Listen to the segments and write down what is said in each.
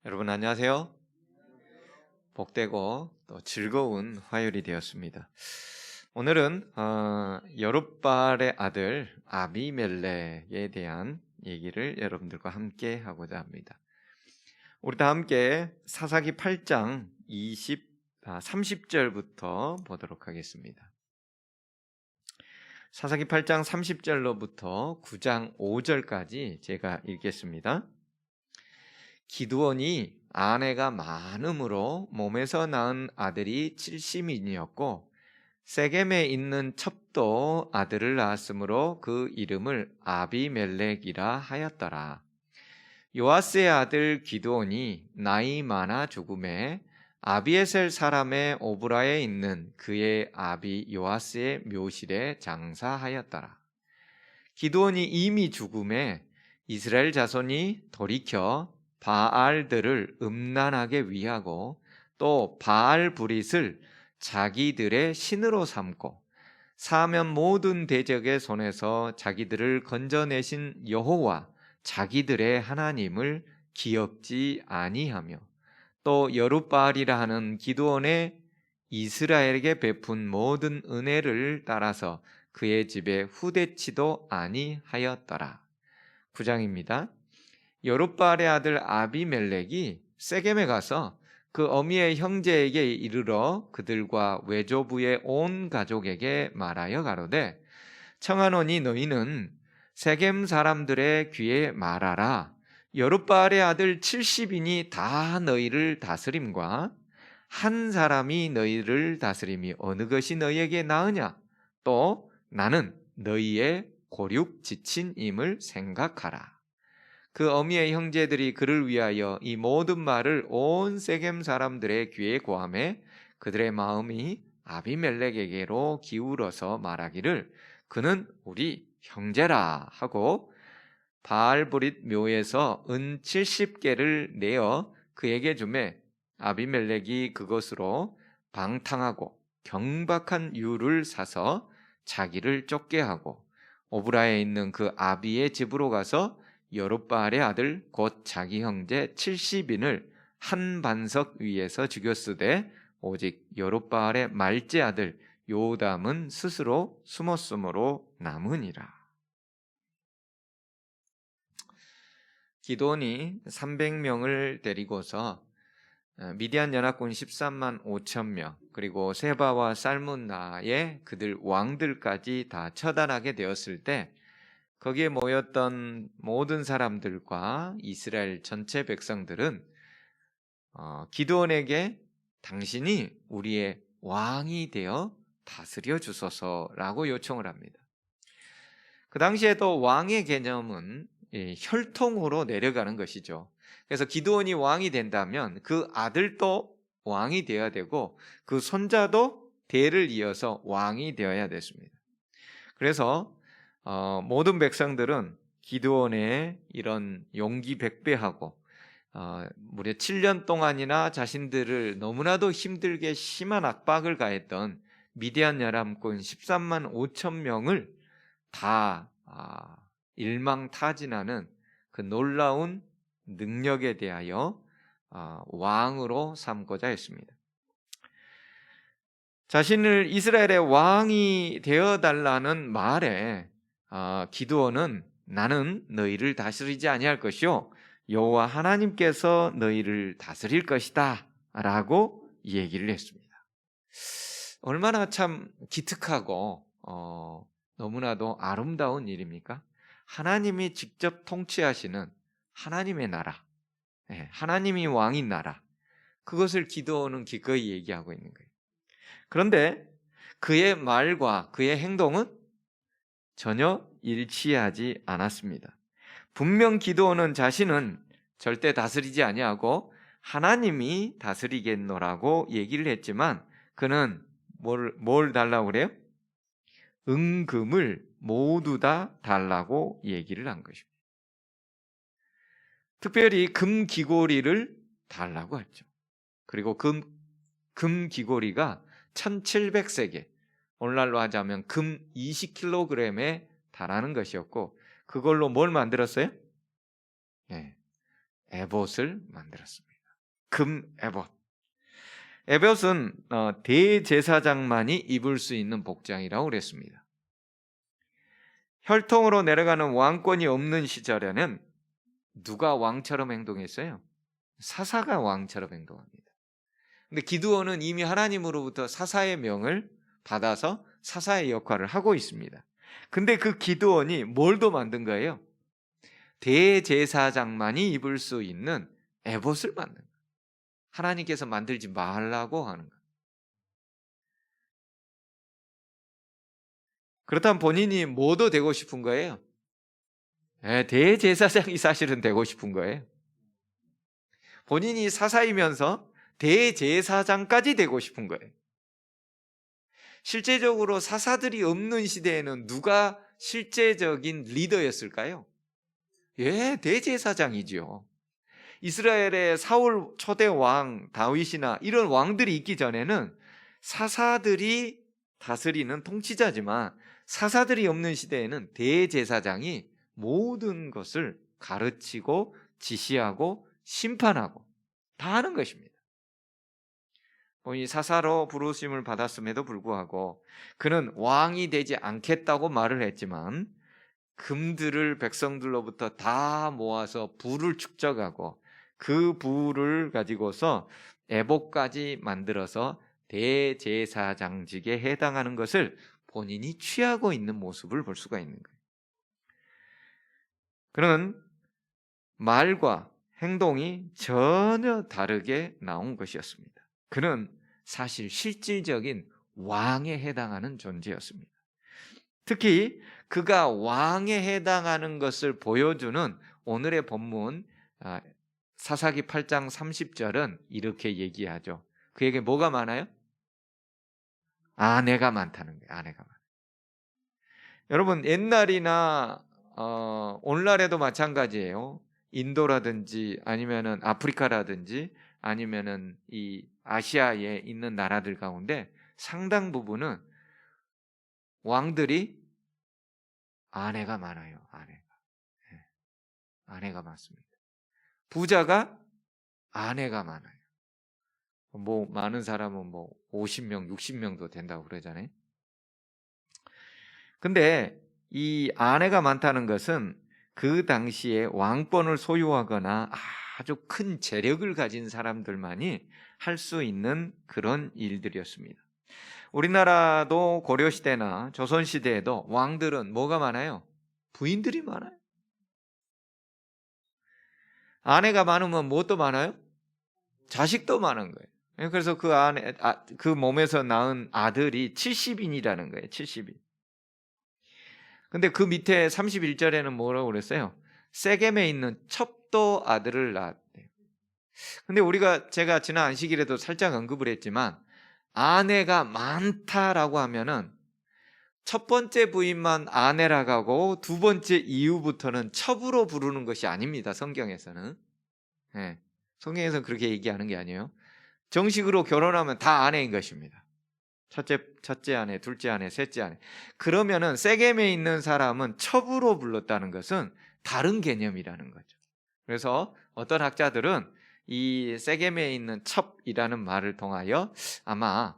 여러분 안녕하세요. 복되고 또 즐거운 화요일이 되었습니다. 오늘은 여룻바알의 아들 아비멜렉에 대한 얘기를 여러분들과 함께 하고자 합니다. 우리 다 함께 사사기 8장 30절부터 보도록 하겠습니다. 사사기 8장 30절로부터 9장 5절까지 제가 읽겠습니다. 기드온이 아내가 많음으로 몸에서 낳은 아들이 70인이었고 세겜에 있는 첩도 아들을 낳았으므로 그 이름을 아비멜렉이라 하였더라. 요아스의 아들 기드온이 나이 많아 죽음에 아비에셀 사람의 오브라에 있는 그의 아비 요아스의 묘실에 장사하였더라. 기드온이 이미 죽음에 이스라엘 자손이 돌이켜 바알들을 음란하게 위하고 또 바알 브릿을 자기들의 신으로 삼고 사면 모든 대적의 손에서 자기들을 건져내신 여호와 자기들의 하나님을 기억지 아니하며 또 여룻바알이라 하는 기드온의 이스라엘에게 베푼 모든 은혜를 따라서 그의 집에 후대치도 아니하였더라. 9장입니다. 여룻바알의 아들 아비멜렉이 세겜에 가서 그 어미의 형제에게 이르러 그들과 외조부의 온 가족에게 말하여 가로되 청하노니 너희는 세겜 사람들의 귀에 말하라. 여룻바알의 아들 70인이 다 너희를 다스림과 한 사람이 너희를 다스림이 어느 것이 너희에게 나으냐? 또 나는 너희의 고륙 지친임을 생각하라. 그 어미의 형제들이 그를 위하여 이 모든 말을 온 세겜 사람들의 귀에 고하매 그들의 마음이 아비멜렉에게로 기울어서 말하기를 그는 우리 형제라 하고 바알브릿 묘에서 은 70개를 내어 그에게 주매 아비멜렉이 그것으로 방탕하고 경박한 유를 사서 자기를 쫓게 하고 오브라에 있는 그 아비의 집으로 가서 여룻바알의 아들 곧 자기 형제 70인을 한 반석 위에서 죽였으되 오직 여룻바알의 말째 아들 요담은 스스로 숨었으므로 남으니라. 기드온이 300명을 데리고서 미디안 연합군 13만 5천 명 그리고 세바와 살문나의 그들 왕들까지 다 처단하게 되었을 때 거기에 모였던 모든 사람들과 이스라엘 전체 백성들은 기드온에게 당신이 우리의 왕이 되어 다스려 주소서라고 요청을 합니다. 그 당시에도 왕의 개념은 혈통으로 내려가는 것이죠. 그래서 기드온이 왕이 된다면 그 아들도 왕이 되어야 되고 그 손자도 대를 이어서 왕이 되어야 됐습니다. 그래서 모든 백성들은 기드온의 이런 용기 백배하고 무려 7년 동안이나 자신들을 너무나도 힘들게 심한 압박을 가했던 미디안 연합군 13만 5천 명을 다 일망타진하는 그 놀라운 능력에 대하여 왕으로 삼고자 했습니다. 자신을 이스라엘의 왕이 되어달라는 말에 기드온은 나는 너희를 다스리지 아니할 것이요 여호와 하나님께서 너희를 다스릴 것이다 라고 얘기를 했습니다. 얼마나 참 기특하고 너무나도 아름다운 일입니까? 하나님이 직접 통치하시는 하나님의 나라, 하나님이 왕인 나라, 그것을 기드온은 기꺼이 얘기하고 있는 거예요. 그런데 그의 말과 그의 행동은 전혀 일치하지 않았습니다. 분명 기드온은 자신은 절대 다스리지 아니하고 하나님이 다스리겠노라고 얘기를 했지만 그는 뭘 달라고 그래요? 은금을 모두 다 달라고 얘기를 한 것입니다. 특별히 금 귀고리를 달라고 했죠. 그리고 금 귀고리가 1700세계, 오늘날로 하자면 금 20kg에 달하는 것이었고 그걸로 뭘 만들었어요? 에봇을 만들었습니다. 금 에봇. 에봇은 대제사장만이 입을 수 있는 복장이라고 그랬습니다. 혈통으로 내려가는 왕권이 없는 시절에는 누가 왕처럼 행동했어요? 사사가 왕처럼 행동합니다. 근데 기드온은 이미 하나님으로부터 사사의 명을 받아서 사사의 역할을 하고 있습니다. 근데 그 기드온이 뭘 더 만든 거예요? 대제사장만이 입을 수 있는 에봇을 만든 거예요. 하나님께서 만들지 말라고 하는 거예요. 그렇다면 본인이 뭐도 되고 싶은 거예요? 대제사장이 사실은 되고 싶은 거예요. 본인이 사사이면서 대제사장까지 되고 싶은 거예요. 실제적으로 사사들이 없는 시대에는 누가 실제적인 리더였을까요? 대제사장이지요. 이스라엘의 사울 초대 왕 다윗이나 이런 왕들이 있기 전에는 사사들이 다스리는 통치자지만, 사사들이 없는 시대에는 대제사장이 모든 것을 가르치고 지시하고 심판하고 다 하는 것입니다. 본인이 사사로 부르심을 받았음에도 불구하고 그는 왕이 되지 않겠다고 말을 했지만, 금들을 백성들로부터 다 모아서 부를 축적하고 그 부를 가지고서 에봇까지 만들어서 대제사장직에 해당하는 것을 본인이 취하고 있는 모습을 볼 수가 있는 거예요. 그는 말과 행동이 전혀 다르게 나온 것이었습니다. 그는 사실 실질적인 왕에 해당하는 존재였습니다. 특히 그가 왕에 해당하는 것을 보여주는 오늘의 본문 사사기 8장 30절은 이렇게 얘기하죠. 그에게 뭐가 많아요? 아내가 많다는 거예요. 아내가 많아요. 여러분, 옛날이나 오늘날에도 마찬가지예요. 인도라든지 아니면은 아프리카라든지 아니면은 이 아시아에 있는 나라들 가운데 상당 부분은 왕들이 아내가 많아요. 아내가 많습니다. 부자가 아내가 많아요. 뭐 많은 사람은 뭐 50명, 60명도 된다고 그러잖아요. 근데 이 아내가 많다는 것은 그 당시에 왕권을 소유하거나 아주 큰 재력을 가진 사람들만이 할 수 있는 그런 일들이었습니다. 우리나라도 고려시대나 조선시대에도 왕들은 뭐가 많아요? 부인들이 많아요. 아내가 많으면 무엇도 많아요? 자식도 많은 거예요. 그래서 그 몸에서 낳은 아들이 70인이라는 거예요. 70인. 근데 그 밑에 31절에는 뭐라고 그랬어요? 세겜에 있는 첩도 아들을 낳았대요. 근데 제가 지난 안식일에도 살짝 언급을 했지만, 아내가 많다라고 하면은 첫 번째 부인만 아내라고 하고 두 번째 이후부터는 첩으로 부르는 것이 아닙니다. 성경에서는. 성경에서는 그렇게 얘기하는 게 아니에요. 정식으로 결혼하면 다 아내인 것입니다. 첫째 아내, 둘째 아내, 셋째 아내. 그러면은 세겜에 있는 사람은 첩으로 불렀다는 것은 다른 개념이라는 거죠. 그래서 어떤 학자들은 이 세겜에 있는 첩이라는 말을 통하여 아마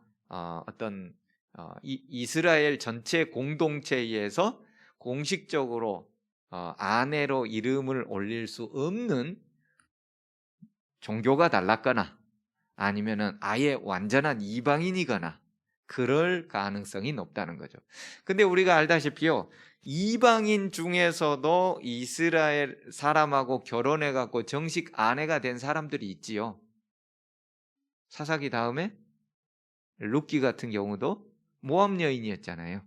이스라엘 전체 공동체에서 공식적으로 아내로 이름을 올릴 수 없는 종교가 달랐거나 아니면은 아예 완전한 이방인이거나 그럴 가능성이 높다는 거죠. 근데 우리가 알다시피요, 이방인 중에서도 이스라엘 사람하고 결혼해 갖고 정식 아내가 된 사람들이 있지요. 사사기 다음에 룻기 같은 경우도 모압 여인이었잖아요.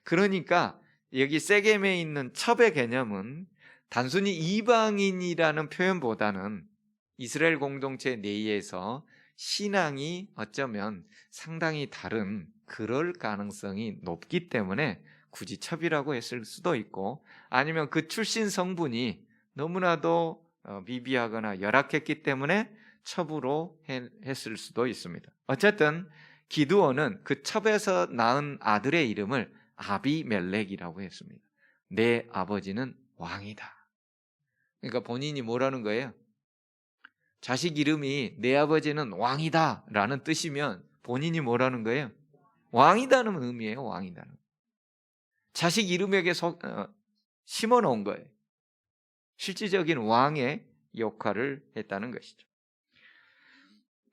그러니까 여기 세겜에 있는 첩의 개념은 단순히 이방인이라는 표현보다는 이스라엘 공동체 내에서 신앙이 어쩌면 상당히 다른 그럴 가능성이 높기 때문에 굳이 첩이라고 했을 수도 있고, 아니면 그 출신 성분이 너무나도 미비하거나 열악했기 때문에 첩으로 했을 수도 있습니다. 어쨌든 기드온은 그 첩에서 낳은 아들의 이름을 아비멜렉이라고 했습니다. 내 아버지는 왕이다. 그러니까 본인이 뭐라는 거예요? 자식 이름이 내 아버지는 왕이다 라는 뜻이면 본인이 뭐라는 거예요? 왕이다는 의미예요. 왕이다는. 자식 이름에게 심어 놓은 거예요. 실질적인 왕의 역할을 했다는 것이죠.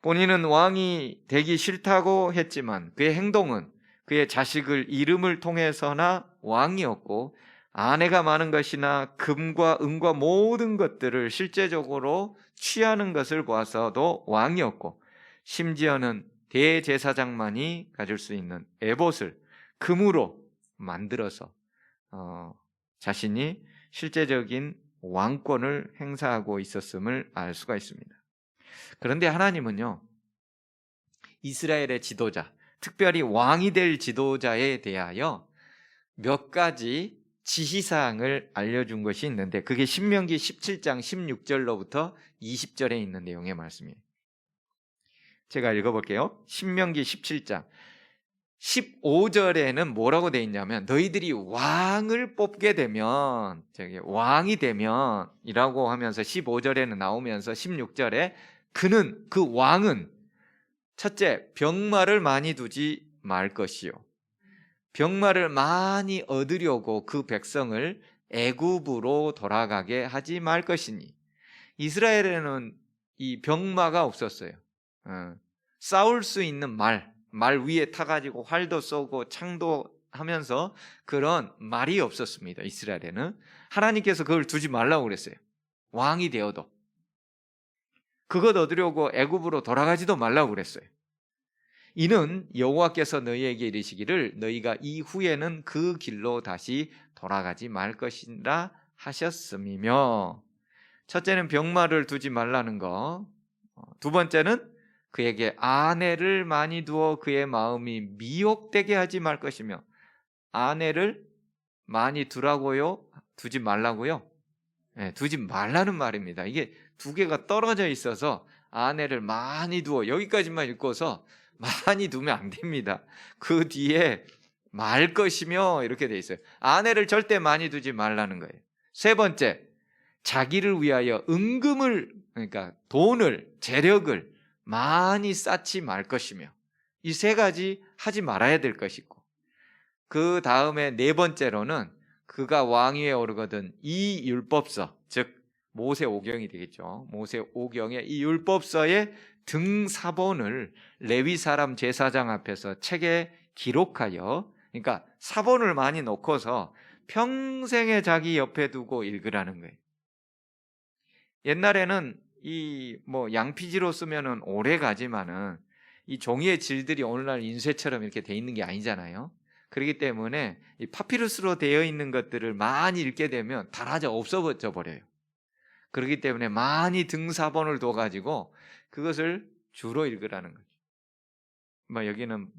본인은 왕이 되기 싫다고 했지만 그의 행동은 그의 자식을 이름을 통해서나 왕이었고, 아내가 많은 것이나 금과 은과 모든 것들을 실제적으로 취하는 것을 보아서도 왕이었고, 심지어는 대제사장만이 가질 수 있는 에봇을 금으로 만들어서 자신이 실제적인 왕권을 행사하고 있었음을 알 수가 있습니다. 그런데 하나님은요, 이스라엘의 지도자, 특별히 왕이 될 지도자에 대하여 몇 가지 지시사항을 알려준 것이 있는데, 그게 신명기 17장 16절로부터 20절에 있는 내용의 말씀이에요. 제가 읽어볼게요. 신명기 17장 15절에는 뭐라고 되어 있냐면, 너희들이 왕을 뽑게 되면, 왕이 되면 이라고 하면서 15절에는 나오면서 16절에 그 왕은 첫째, 병마를 많이 두지 말 것이요, 병마를 많이 얻으려고 그 백성을 애굽으로 돌아가게 하지 말 것이니. 이스라엘에는 이 병마가 없었어요. 싸울 수 있는 말 위에 타가지고 활도 쏘고 창도 하면서 그런 말이 없었습니다. 이스라엘에는. 하나님께서 그걸 두지 말라고 그랬어요. 왕이 되어도 그것 얻으려고 애굽으로 돌아가지도 말라고 그랬어요. 이는 여호와께서 너희에게 이르시기를 너희가 이후에는 그 길로 다시 돌아가지 말 것이라 하셨음이며, 첫째는 병마를 두지 말라는 거, 두 번째는 그에게 아내를 많이 두어 그의 마음이 미혹되게 하지 말 것이며. 아내를 많이 두라고요? 두지 말라고요? 네, 두지 말라는 말입니다. 이게 두 개가 떨어져 있어서 아내를 많이 두어, 여기까지만 읽고서 많이 두면 안 됩니다. 그 뒤에 말 것이며 이렇게 돼 있어요. 아내를 절대 많이 두지 말라는 거예요. 세 번째, 자기를 위하여 은금을, 그러니까 돈을, 재력을 많이 쌓지 말 것이며. 이 세 가지 하지 말아야 될 것이고, 그 다음에 네 번째로는 그가 왕위에 오르거든 이 율법서, 즉 모세오경이 되겠죠. 모세오경의 이 율법서의 등사본을 레위 사람 제사장 앞에서 책에 기록하여, 그러니까 사본을 많이 놓고서 평생에 자기 옆에 두고 읽으라는 거예요. 옛날에는 이 양피지로 쓰면은 오래 가지만은 이 종이의 질들이 오늘날 인쇄처럼 이렇게 돼 있는 게 아니잖아요. 그렇기 때문에 이 파피루스로 되어 있는 것들을 많이 읽게 되면 닳아져 없어져 버려요. 그렇기 때문에 많이 등사본을 둬가지고 그것을 주로 읽으라는 거죠. 여기는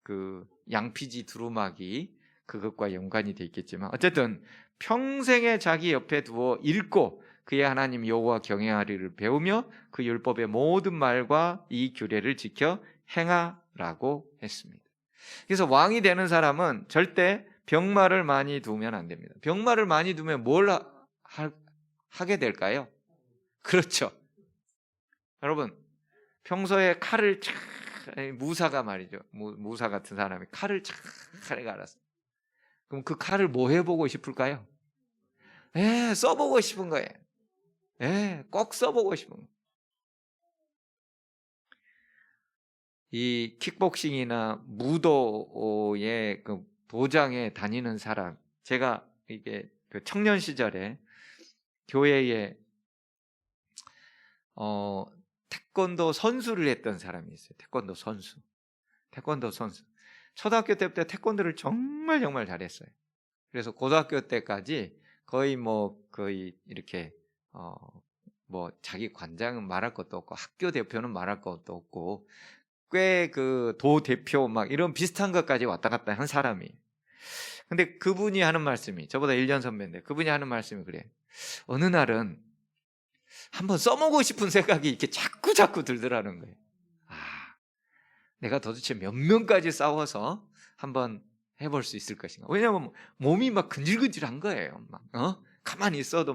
그 양피지 두루마기 그것과 연관이 돼 있겠지만, 어쨌든 평생에 자기 옆에 두어 읽고 그의 하나님 여호와 경외하리를 배우며 그 율법의 모든 말과 이 규례를 지켜 행하라고 했습니다. 그래서 왕이 되는 사람은 절대 병마를 많이 두면 안 됩니다. 병마를 많이 두면 뭘 하게 될까요? 그렇죠. 여러분, 평소에 칼을 무사가 말이죠. 무사 같은 사람이 칼을 착하게 갈았어. 그럼 그 칼을 뭐 해보고 싶을까요? 써보고 싶은 거예요. 꼭 써보고 싶은 거예요. 이 킥복싱이나 무도의 그 도장에 다니는 사람, 제가 이게 그 청년 시절에 교회에 태권도 선수를 했던 사람이 있어요. 태권도 선수. 초등학교 때부터 태권도를 정말 잘했어요. 그래서 고등학교 때까지 거의 이렇게 자기 관장은 말할 것도 없고 학교 대표는 말할 것도 없고 꽤 그 도 대표 이런 비슷한 것까지 왔다 갔다 한 사람이. 근데 그분이 하는 말씀이, 저보다 1년 선배인데 그분이 하는 말씀이 그래요. 어느 날은 한번 써보고 싶은 생각이 이렇게 자꾸 들더라는 거예요. 내가 도대체 몇 명까지 싸워서 한번 해볼 수 있을 것인가. 왜냐하면 몸이 근질근질한 거예요. 가만히 있어도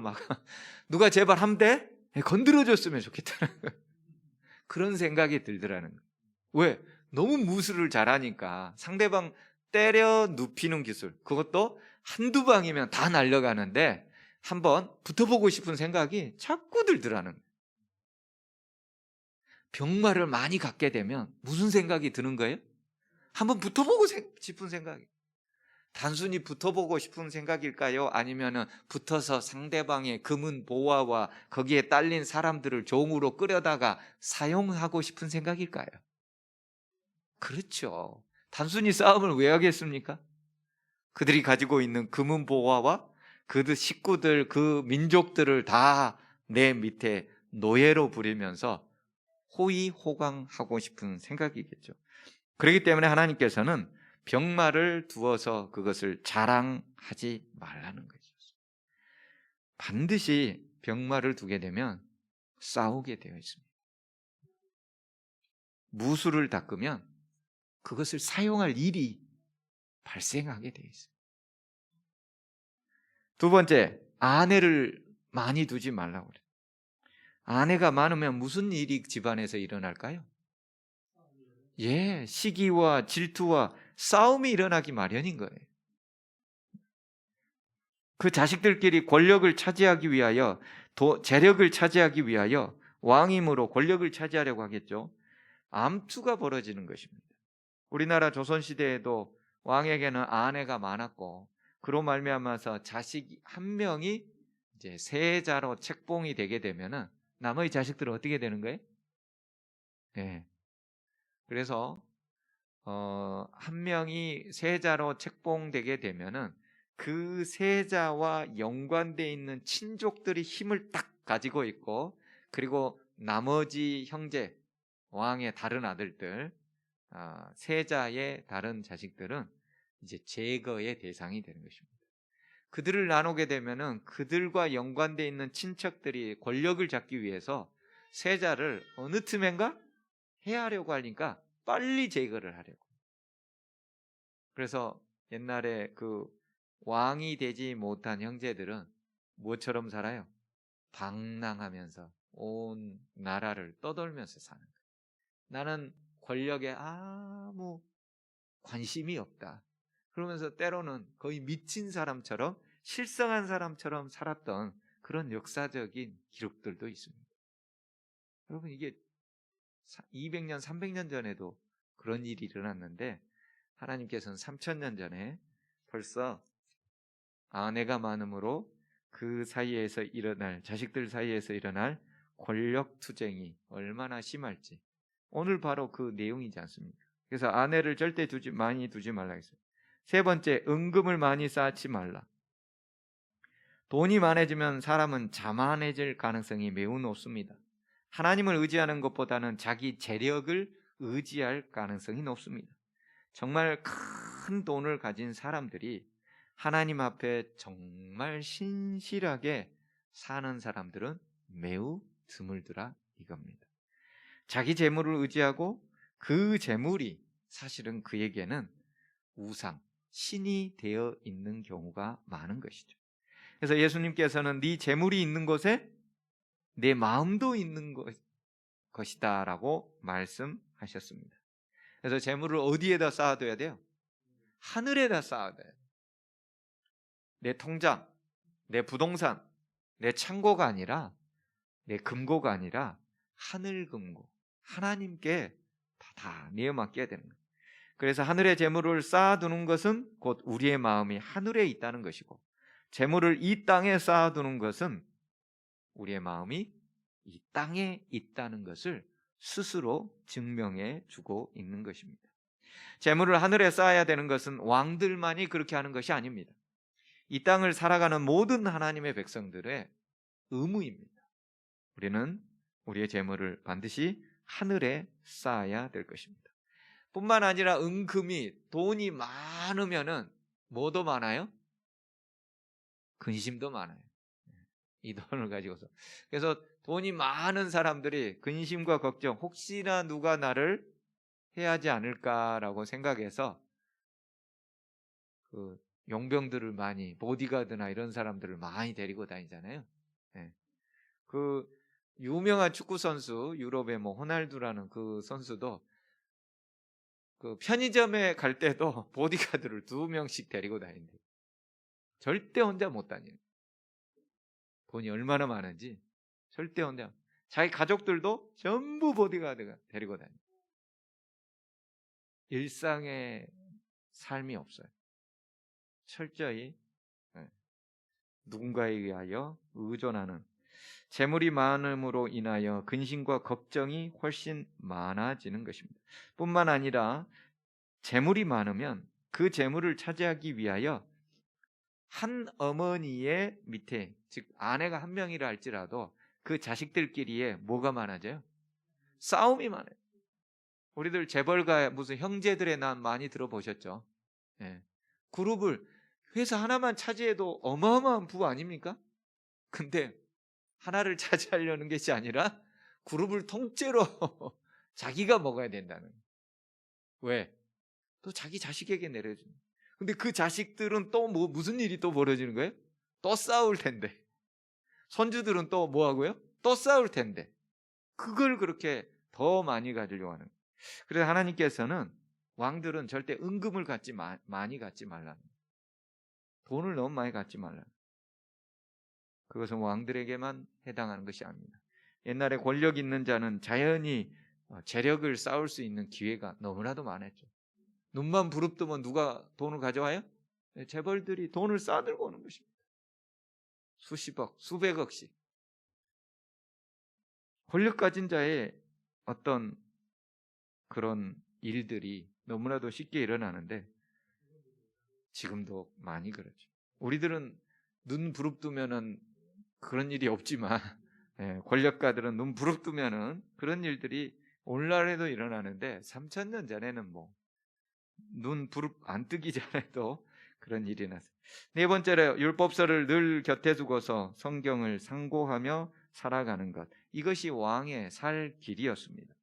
누가 제발 한 대 건드려줬으면 좋겠다는 거예요. 그런 생각이 들더라는 거예요. 왜? 너무 무술을 잘하니까 상대방 때려 눕히는 기술, 그것도 한두 방이면 다 날려가는데 한번 붙어보고 싶은 생각이 자꾸 들더라는 거예요. 병마를 많이 갖게 되면 무슨 생각이 드는 거예요? 한번 붙어보고 싶은 생각이. 단순히 붙어보고 싶은 생각일까요? 아니면은 붙어서 상대방의 금은 보화와 거기에 딸린 사람들을 종으로 끌어다가 사용하고 싶은 생각일까요? 그렇죠. 단순히 싸움을 왜 하겠습니까? 그들이 가지고 있는 금은 보화와 그 식구들, 그 민족들을 다 내 밑에 노예로 부리면서 호의호강하고 싶은 생각이겠죠. 그렇기 때문에 하나님께서는 병마를 두어서 그것을 자랑하지 말라는 거죠. 반드시 병마를 두게 되면 싸우게 되어 있습니다. 무술을 닦으면 그것을 사용할 일이 발생하게 되어 있어요. 두 번째, 아내를 많이 두지 말라고 그래요. 아내가 많으면 무슨 일이 집안에서 일어날까요? 예, 시기와 질투와 싸움이 일어나기 마련인 거예요. 그 자식들끼리 권력을 차지하기 위하여, 재력을 차지하기 위하여 왕임으로 권력을 차지하려고 하겠죠. 암투가 벌어지는 것입니다. 우리나라 조선시대에도 왕에게는 아내가 많았고, 그로 말미암아서 자식 한 명이 이제 세자로 책봉이 되게 되면은 나머지 자식들은 어떻게 되는 거예요? 네. 그래서 한 명이 세자로 책봉되게 되면은 그 세자와 연관되어 있는 친족들이 힘을 딱 가지고 있고, 그리고 나머지 형제, 왕의 다른 아들들, 세자의 다른 자식들은 이제 제거의 대상이 되는 것입니다. 그들을 나누게 되면은 그들과 연관되어 있는 친척들이 권력을 잡기 위해서 세자를 어느 틈엔가 해하려고 하니까 빨리 제거를 하려고. 그래서 옛날에 그 왕이 되지 못한 형제들은 무엇처럼 살아요? 방랑하면서 온 나라를 떠돌면서 사는 거예요. 나는 권력에 아무 관심이 없다. 그러면서 때로는 거의 미친 사람처럼, 실성한 사람처럼 살았던 그런 역사적인 기록들도 있습니다. 여러분, 이게 200년, 300년 전에도 그런 일이 일어났는데 하나님께서는 3000년 전에 벌써 아내가 많음으로 그 사이에서 일어날, 자식들 사이에서 일어날 권력 투쟁이 얼마나 심할지, 오늘 바로 그 내용이지 않습니까? 그래서 아내를 절대 많이 두지 말라 했어요. 세 번째, 은금을 많이 쌓지 말라. 돈이 많아지면 사람은 자만해질 가능성이 매우 높습니다. 하나님을 의지하는 것보다는 자기 재력을 의지할 가능성이 높습니다. 정말 큰 돈을 가진 사람들이 하나님 앞에 정말 신실하게 사는 사람들은 매우 드물더라 이겁니다. 자기 재물을 의지하고 그 재물이 사실은 그에게는 우상, 신이 되어 있는 경우가 많은 것이죠. 그래서 예수님께서는 네 재물이 있는 곳에 내 마음도 있는 것이다 라고 말씀하셨습니다. 그래서 재물을 어디에다 쌓아둬야 돼요? 하늘에다 쌓아둬야 돼요. 내 통장, 내 부동산, 내 창고가 아니라, 내 금고가 아니라 하늘 금고, 하나님께 다 내어맡겨야 되는 거예요. 그래서 하늘의 재물을 쌓아두는 것은 곧 우리의 마음이 하늘에 있다는 것이고, 재물을 이 땅에 쌓아두는 것은 우리의 마음이 이 땅에 있다는 것을 스스로 증명해 주고 있는 것입니다. 재물을 하늘에 쌓아야 되는 것은 왕들만이 그렇게 하는 것이 아닙니다. 이 땅을 살아가는 모든 하나님의 백성들의 의무입니다. 우리는 우리의 재물을 반드시 하늘에 쌓아야 될 것입니다. 뿐만 아니라 은금이, 돈이 많으면은 뭐도 많아요? 근심도 많아요. 이 돈을 가지고서. 그래서 돈이 많은 사람들이 근심과 걱정, 혹시나 누가 나를 해하지 않을까라고 생각해서 그 용병들을 많이, 보디가드나 이런 사람들을 많이 데리고 다니잖아요. 네. 그 유명한 축구 선수, 유럽의 뭐 호날두라는 그 선수도 그 편의점에 갈 때도 보디가드를 2명씩 데리고 다닌대요. 절대 혼자 못 다니는. 돈이 얼마나 많은지 절대 혼자. 자기 가족들도 전부 보디가드가 데리고 다녀요. 일상의 삶이 없어요. 철저히 누군가에 의하여 의존하는, 재물이 많음으로 인하여 근심과 걱정이 훨씬 많아지는 것입니다. 뿐만 아니라 재물이 많으면 그 재물을 차지하기 위하여 한 어머니의 밑에, 즉 아내가 한 명이라 할지라도 그 자식들끼리에 뭐가 많아져요? 싸움이 많아요. 우리들 재벌가 무슨 형제들의 난 많이 들어보셨죠? 예. 그룹을 회사 하나만 차지해도 어마어마한 부 아닙니까? 근데 하나를 차지하려는 것이 아니라 그룹을 통째로 자기가 먹어야 된다는. 왜? 또 자기 자식에게 내려주는. 근데 그 자식들은 또 무슨 일이 또 벌어지는 거예요? 또 싸울 텐데. 손주들은 또 뭐 하고요? 또 싸울 텐데. 그걸 그렇게 더 많이 가지려고 하는. 그래서 하나님께서는 왕들은 절대 은금을 많이 갖지 말라는. 돈을 너무 많이 갖지 말라는. 그것은 왕들에게만 해당하는 것이 아닙니다. 옛날에 권력 있는 자는 자연히 재력을 쌓을 수 있는 기회가 너무나도 많았죠. 눈만 부릅뜨면 누가 돈을 가져와요? 재벌들이 돈을 싸들고 오는 것입니다. 수십억, 수백억씩. 권력 가진 자의 어떤 그런 일들이 너무나도 쉽게 일어나는데 지금도 많이 그렇죠. 우리들은 눈 부릅뜨면은 그런 일이 없지만 권력가들은 눈 부릅뜨면은 그런 일들이 오늘날에도 일어나는데 3000년 전에는 뭐 눈 부릅 안 뜨기 전에도 그런 일이 났어요. 네 번째로 율법서를 늘 곁에 두고서 성경을 상고하며 살아가는 것. 이것이 왕의 살 길이었습니다.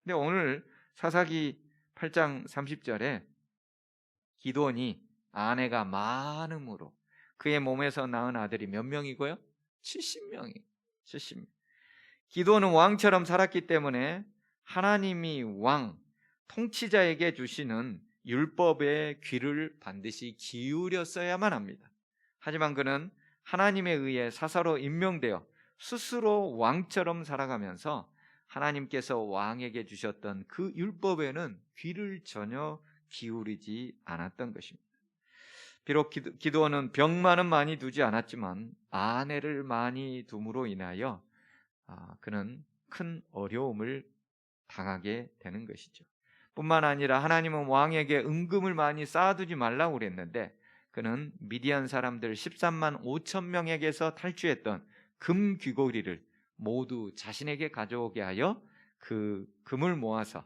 근데 오늘 사사기 8장 30절에 기드온이 아내가 많음으로 그의 몸에서 낳은 아들이 몇 명이고요? 70명이. 70명. 기드온은 왕처럼 살았기 때문에 하나님이 왕, 통치자에게 주시는 율법의 귀를 반드시 기울였어야만 합니다. 하지만 그는 하나님에 의해 사사로 임명되어 스스로 왕처럼 살아가면서 하나님께서 왕에게 주셨던 그 율법에는 귀를 전혀 기울이지 않았던 것입니다. 비록 기드온은 병만은 많이 두지 않았지만 아내를 많이 둠으로 인하여 그는 큰 어려움을 당하게 되는 것이죠. 뿐만 아니라 하나님은 왕에게 은금을 많이 쌓아두지 말라고 그랬는데 그는 미디안 사람들 13만 5천 명에게서 탈취했던 금 귀고리를 모두 자신에게 가져오게 하여 그 금을 모아서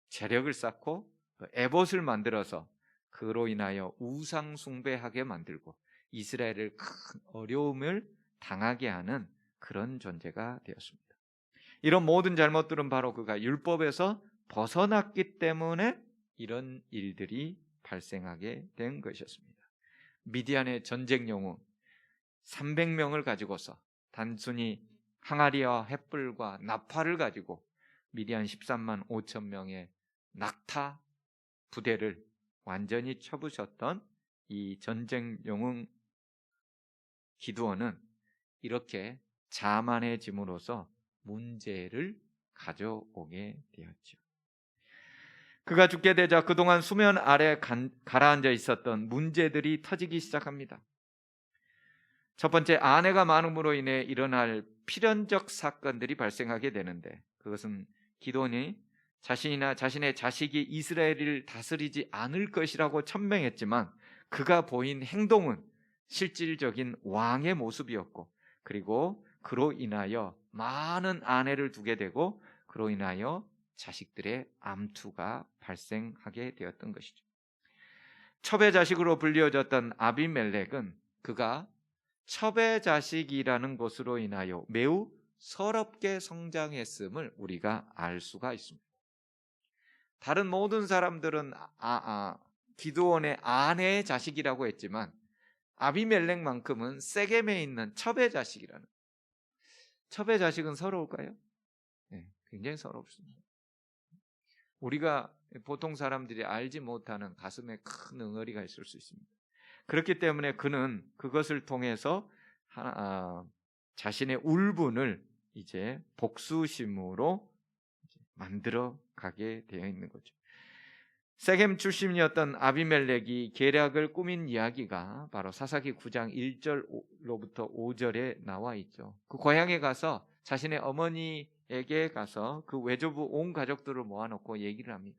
재력을 쌓고 에봇을 만들어서 그로 인하여 우상 숭배하게 만들고 이스라엘을 큰 어려움을 당하게 하는 그런 존재가 되었습니다. 이런 모든 잘못들은 바로 그가 율법에서 벗어났기 때문에 이런 일들이 발생하게 된 것이었습니다. 미디안의 전쟁 영웅 300명을 가지고서 단순히 항아리와 횃불과 나팔을 가지고 미디안 13만 5천 명의 낙타 부대를 완전히 쳐부셨던 이 전쟁 영웅 기드온은 이렇게 자만해짐으로써 문제를 가져오게 되었죠. 그가 죽게 되자 그동안 수면 아래 가라앉아 있었던 문제들이 터지기 시작합니다. 첫 번째, 아내가 많음으로 인해 일어날 필연적 사건들이 발생하게 되는데 그것은 기드온이 자신이나 자신의 자식이 이스라엘을 다스리지 않을 것이라고 천명했지만 그가 보인 행동은 실질적인 왕의 모습이었고 그리고 그로 인하여 많은 아내를 두게 되고 그로 인하여 자식들의 암투가 발생하게 되었던 것이죠. 첩의 자식으로 불리어졌던 아비멜렉은 그가 첩의 자식이라는 것으로 인하여 매우 서럽게 성장했음을 우리가 알 수가 있습니다. 다른 모든 사람들은 기드온의 아내의 자식이라고 했지만 아비멜렉만큼은 세겜에 있는 첩의 자식이라는, 첩의 자식은 서러울까요? 네, 굉장히 서럽습니다. 우리가 보통 사람들이 알지 못하는 가슴에 큰 응어리가 있을 수 있습니다. 그렇기 때문에 그는 그것을 통해서 자신의 울분을 이제 복수심으로 만들어 가게 되어 있는 거죠. 세겜 출신이었던 아비멜렉이 계략을 꾸민 이야기가 바로 사사기 9장 1절로부터 5절에 나와 있죠. 그 고향에 가서 자신의 어머니에게 가서 그 외조부 온 가족들을 모아놓고 얘기를 합니다.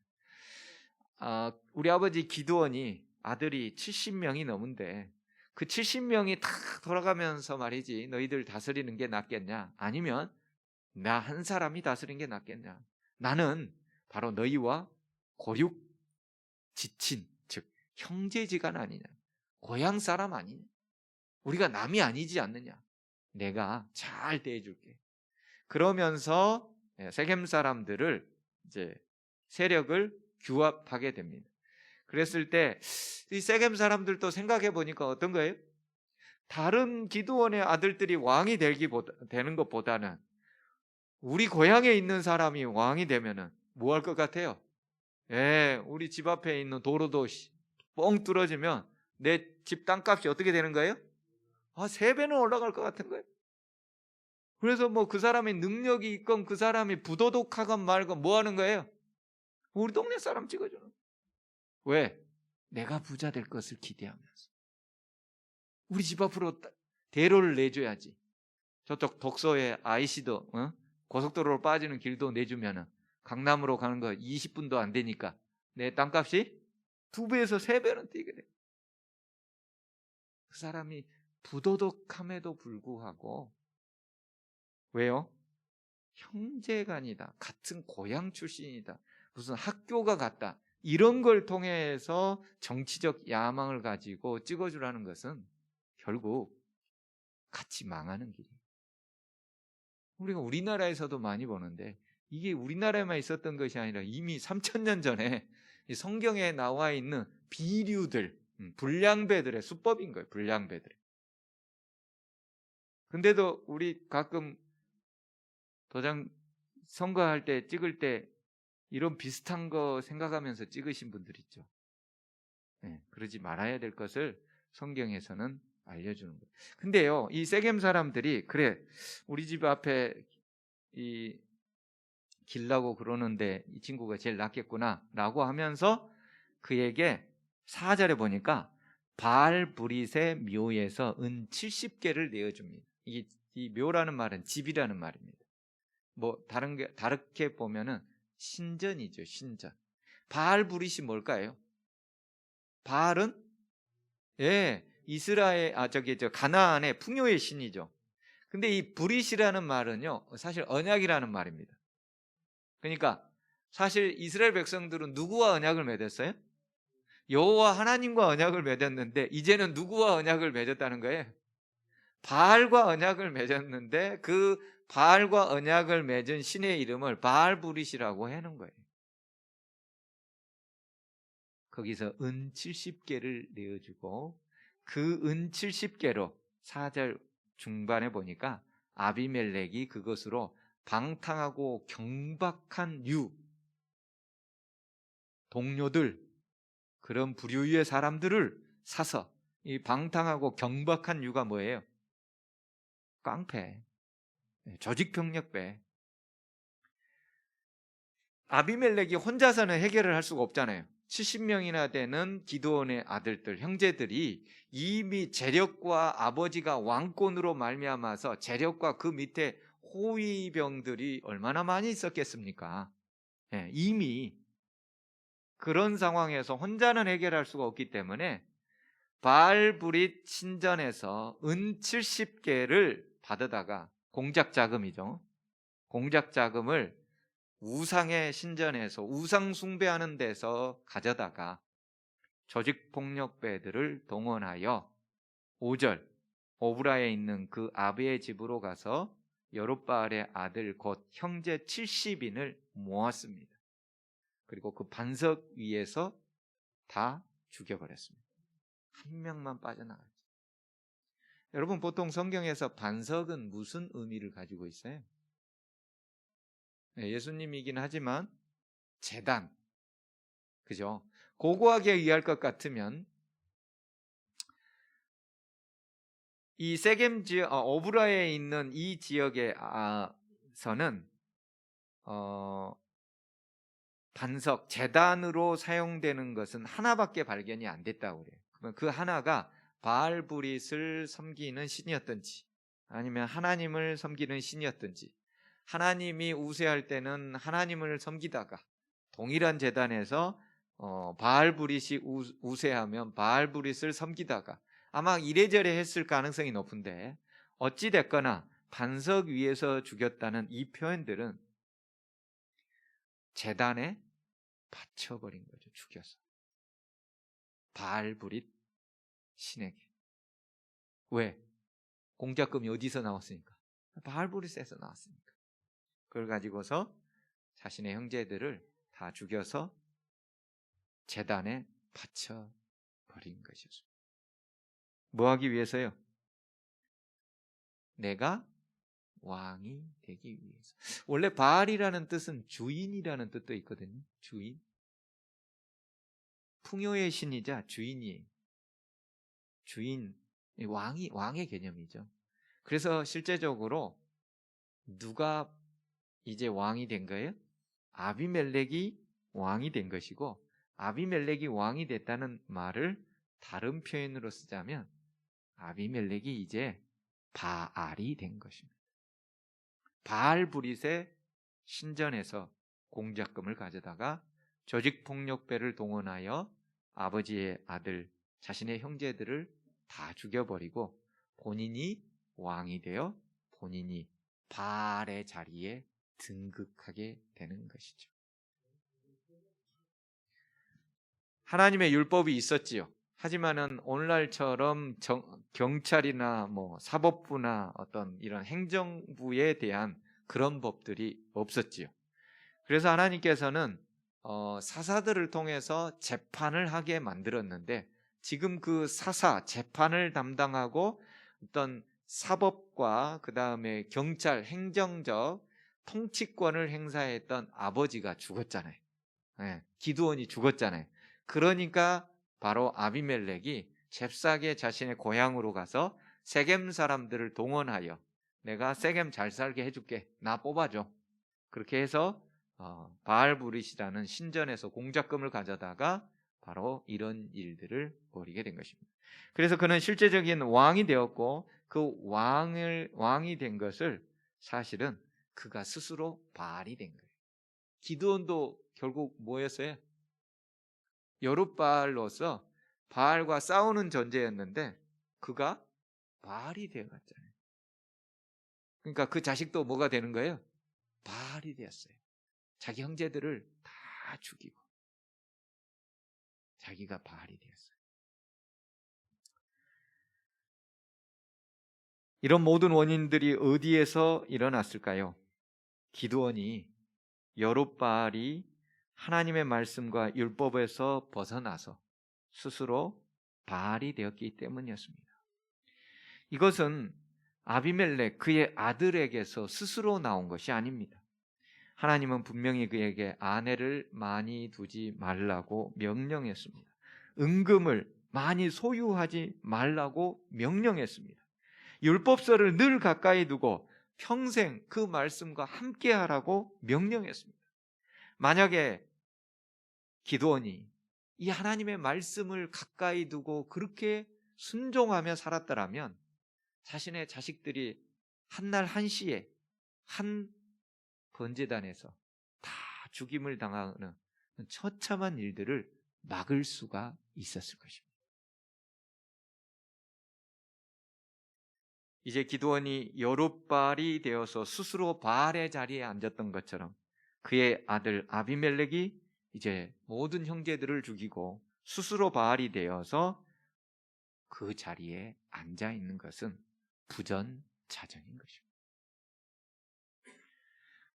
우리 아버지 기드온이 아들이 70명이 넘은데 그 70명이 다 돌아가면서 말이지 너희들 다스리는 게 낫겠냐? 아니면 나 한 사람이 다스리는 게 낫겠냐? 나는 바로 너희와 고륙 지친, 즉 형제지간 아니냐? 고향 사람 아니냐? 우리가 남이 아니지 않느냐? 내가 잘 대해줄게. 그러면서 세겜 사람들을 이제 세력을 규합하게 됩니다. 그랬을 때 이 세겜 사람들도 생각해 보니까 어떤 거예요? 다른 기드온의 아들들이 왕이 되는 것보다는 우리 고향에 있는 사람이 왕이 되면은 뭐 할 것 같아요? 우리 집 앞에 있는 도로도 뻥 뚫어지면 내 집 땅값이 어떻게 되는 거예요? 3배는 올라갈 것 같은 거예요. 그래서 뭐 그 사람이 능력이 있건 그 사람이 부도덕하건 말건 뭐 하는 거예요? 우리 동네 사람 찍어주는 거예요. 왜? 내가 부자 될 것을 기대하면서 우리 집 앞으로 대로를 내줘야지. 저쪽 독서에 IC도 고속도로로 빠지는 길도 내주면은 강남으로 가는 거 20분도 안 되니까 내 땅값이 2배에서 3배는 뛰게 돼. 그 사람이 부도덕함에도 불구하고 왜요? 형제간이다. 같은 고향 출신이다. 무슨 학교가 같다. 이런 걸 통해서 정치적 야망을 가지고 찍어주라는 것은 결국 같이 망하는 길이에요. 우리가 우리나라에서도 많이 보는데 이게 우리나라에만 있었던 것이 아니라 이미 3000년 전에 성경에 나와 있는 비류들, 불량배들의 수법인 거예요. 불량배들. 근데도 우리 가끔 도장 선거할 때 찍을 때 이런 비슷한 거 생각하면서 찍으신 분들 있죠. 그러지 말아야 될 것을 성경에서는 알려주는 거예요. 근데요, 이 세겜 사람들이 그래 우리 집 앞에 이 길라고 그러는데 이 친구가 제일 낫겠구나라고 하면서 그에게 4절에 보니까 바알브릿의 묘에서 은 70개를 내어줍니다. 이 묘라는 말은 집이라는 말입니다. 뭐 다르게 보면은 신전이죠, 신전. 바알브릿이 뭘까요? 바알은 이스라엘 가나안의 풍요의 신이죠. 근데 이 브릿이라는 말은요, 사실 언약이라는 말입니다. 그러니까 사실 이스라엘 백성들은 누구와 언약을 맺었어요? 여호와 하나님과 언약을 맺었는데 이제는 누구와 언약을 맺었다는 거예요? 바알과 언약을 맺었는데 그 바알과 언약을 맺은 신의 이름을 바알브릿이라고 하는 거예요. 거기서 은 70개를 내어주고 그 은 70개로 4절 중반에 보니까 아비멜렉이 그것으로 방탕하고 경박한 동료들, 그런 부류의 사람들을 사서, 이 방탕하고 경박한 유가 뭐예요? 깡패, 조직병력배. 아비멜렉이 혼자서는 해결을 할 수가 없잖아요. 70명이나 되는 기드온의 아들들, 형제들이 이미 재력과 아버지가 왕권으로 말미암아서 재력과 그 밑에 호위병들이 얼마나 많이 있었겠습니까? 이미 그런 상황에서 혼자는 해결할 수가 없기 때문에 바알브릿 신전에서 은 70개를 받아다가 공작 자금이죠. 공작 자금을 우상의 신전에서 우상 숭배하는 데서 가져다가 조직폭력배들을 동원하여 5절 오브라에 있는 그 아비의 집으로 가서 여롯바알의 아들 곧 형제 70인을 모았습니다. 그리고 그 반석 위에서 다 죽여버렸습니다. 한 명만 빠져나갔죠. 여러분 보통 성경에서 반석은 무슨 의미를 가지고 있어요? 네, 예수님이긴 하지만 제단, 그죠? 고고하게 이해할 것 같으면 이 세겜 지역, 오브라에 있는 이 지역에서는 반석, 제단으로 사용되는 것은 하나밖에 발견이 안 됐다고 그래요. 그러면 그 하나가 바알브릿을 섬기는 신이었던지, 아니면 하나님을 섬기는 신이었던지, 하나님이 우세할 때는 하나님을 섬기다가 동일한 제단에서 바알브릿이 우세하면 바알브릿을 섬기다가 아마 이래저래 했을 가능성이 높은데, 어찌 됐거나 반석 위에서 죽였다는 이 표현들은 제단에 바쳐버린 거죠. 죽여서. 바알브릿 신에게. 왜? 공작금이 어디서 나왔으니까? 바알브릿에서 나왔으니까. 그걸 가지고서 자신의 형제들을 다 죽여서 제단에 바쳐버린 것이었습니다. 뭐 하기 위해서요? 내가 왕이 되기 위해서. 원래 바알이라는 뜻은 주인이라는 뜻도 있거든요. 주인. 풍요의 신이자 주인이에요. 주인, 왕의 개념이죠. 그래서 실제적으로 누가 이제 왕이 된 거예요? 아비멜렉이 왕이 된 것이고, 아비멜렉이 왕이 됐다는 말을 다른 표현으로 쓰자면 아비멜렉이 이제 바알이 된 것입니다. 바알브릿의 신전에서 공작금을 가져다가 조직폭력배를 동원하여 아버지의 아들, 자신의 형제들을 다 죽여버리고 본인이 왕이 되어 본인이 바알의 자리에 등극하게 되는 것이죠. 하나님의 율법이 있었지요. 하지만은 오늘날처럼 경찰이나 사법부나 어떤 이런 행정부에 대한 그런 법들이 없었지요. 그래서 하나님께서는 사사들을 통해서 재판을 하게 만들었는데, 지금 그 사사, 재판을 담당하고 어떤 사법과 그 다음에 경찰, 행정적 통치권을 행사했던 아버지가 죽었잖아요. 네, 기드온이 죽었잖아요. 그러니까 바로 아비멜렉이 잽싸게 자신의 고향으로 가서 세겜 사람들을 동원하여 내가 세겜 잘 살게 해줄게, 나 뽑아줘. 그렇게 해서 바알브릿이라는 신전에서 공작금을 가져다가 바로 이런 일들을 벌이게 된 것입니다. 그래서 그는 실제적인 왕이 되었고, 그 왕이 된 것을 사실은 그가 스스로 바알이 된 거예요. 기드온도 결국 뭐였어요? 여룻바알로서 바알과 싸우는 존재였는데 그가 바알이 되어갔잖아요. 그러니까 그 자식도 뭐가 되는 거예요? 바알이 되었어요. 자기 형제들을 다 죽이고 자기가 바알이 되었어요. 이런 모든 원인들이 어디에서 일어났을까요? 기드온이 여룻바알이 하나님의 말씀과 율법에서 벗어나서 스스로 바알이 되었기 때문이었습니다. 이것은 아비멜렉 그의 아들에게서 스스로 나온 것이 아닙니다. 하나님은 분명히 그에게 아내를 많이 두지 말라고 명령했습니다. 은금을 많이 소유하지 말라고 명령했습니다. 율법서를 늘 가까이 두고 평생 그 말씀과 함께하라고 명령했습니다. 만약에 기드온이 이 하나님의 말씀을 가까이 두고 그렇게 순종하며 살았더라면 자신의 자식들이 한날 한시에 한 번제단에서 다 죽임을 당하는 처참한 일들을 막을 수가 있었을 것입니다. 이제 기드온이 여룻바알이 되어서 스스로 바알의 자리에 앉았던 것처럼 그의 아들 아비멜렉이 이제 모든 형제들을 죽이고 스스로 바알이 되어서 그 자리에 앉아 있는 것은 부전자전인 것입니다.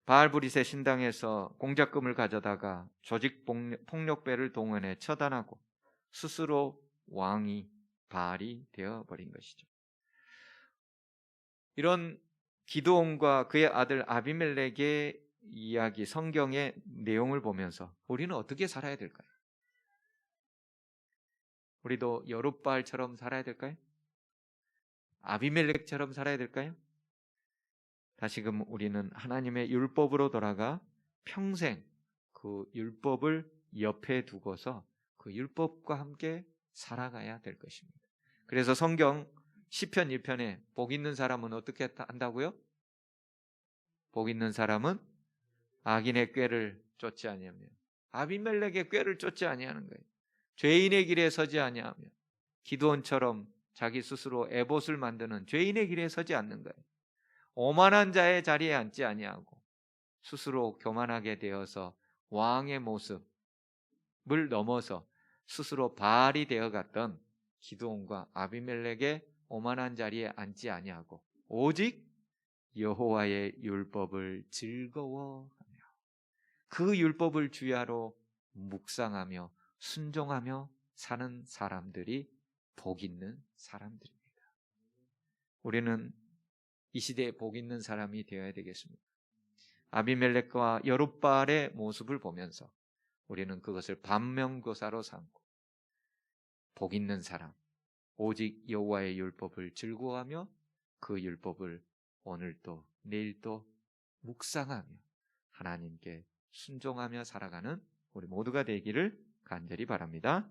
바알브릿의 신당에서 공작금을 가져다가 조직폭력배를 동원해 처단하고 스스로 왕이 바알이 되어버린 것이죠. 이런 기드온과 그의 아들 아비멜렉의 이야기, 성경의 내용을 보면서 우리는 어떻게 살아야 될까요? 우리도 여룻바알처럼 살아야 될까요? 아비멜렉처럼 살아야 될까요? 다시금 우리는 하나님의 율법으로 돌아가 평생 그 율법을 옆에 두고서 그 율법과 함께 살아가야 될 것입니다. 그래서 성경 시편 1편에 복 있는 사람은 어떻게 한다고요? 복 있는 사람은 악인의 꾀를 쫓지 아니하며, 아비멜렉의 꾀를 쫓지 아니하는 거예요. 죄인의 길에 서지 아니하며, 기드온처럼 자기 스스로 에봇을 만드는 죄인의 길에 서지 않는 거예요. 오만한 자의 자리에 앉지 아니하고 스스로 교만하게 되어서 왕의 모습을 넘어서 스스로 바알이 되어갔던 기드온과 아비멜렉의 오만한 자리에 앉지 아니하고 오직 여호와의 율법을 즐거워하며 그 율법을 주야로 묵상하며 순종하며 사는 사람들이 복 있는 사람들입니다. 우리는 이 시대에 복 있는 사람이 되어야 되겠습니다. 아비멜렉과 여룻바알의 모습을 보면서 우리는 그것을 반면교사로 삼고 복 있는 사람, 오직 여호와의 율법을 즐거워하며 그 율법을 오늘도 내일도 묵상하며 하나님께 순종하며 살아가는 우리 모두가 되기를 간절히 바랍니다.